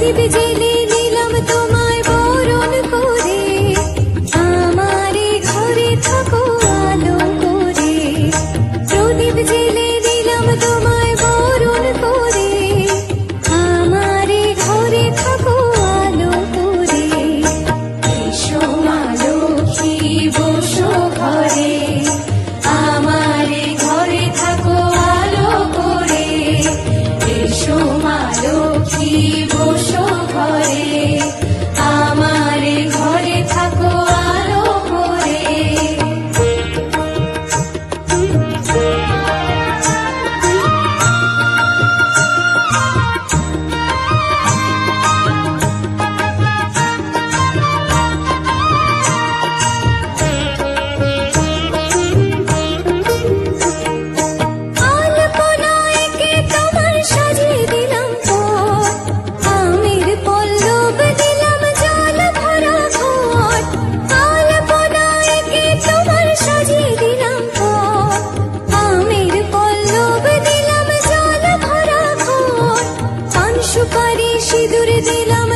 প্রদীপ জেলে দিলাম তোমায় বরণ করে, আমারে ঘরে থাকো আলো করে। প্রদীপ জেলে দিলাম তোমায় বরণ করে, আমারে ঘরে থাকো আলো করে। এসো মা লক্ষ্মী বসো ঘরে, আমারে ঘরে থাকো আলো করে। এসো মা লক্ষ্মী বসো ঘরে, আমারে ঘরে থাকো আলো করে। আলপনায় কে তোমার সাজিয়ে দিলাম পথ, আমের পল্লব দিলাম জল ভরা ঘট। আলপনায় কে তোমার সাজিয়ে দিলাম পথ, আমের পল্লব দিলাম জল ভরা ঘট। পান সুপারি সিঁদুর দিলাম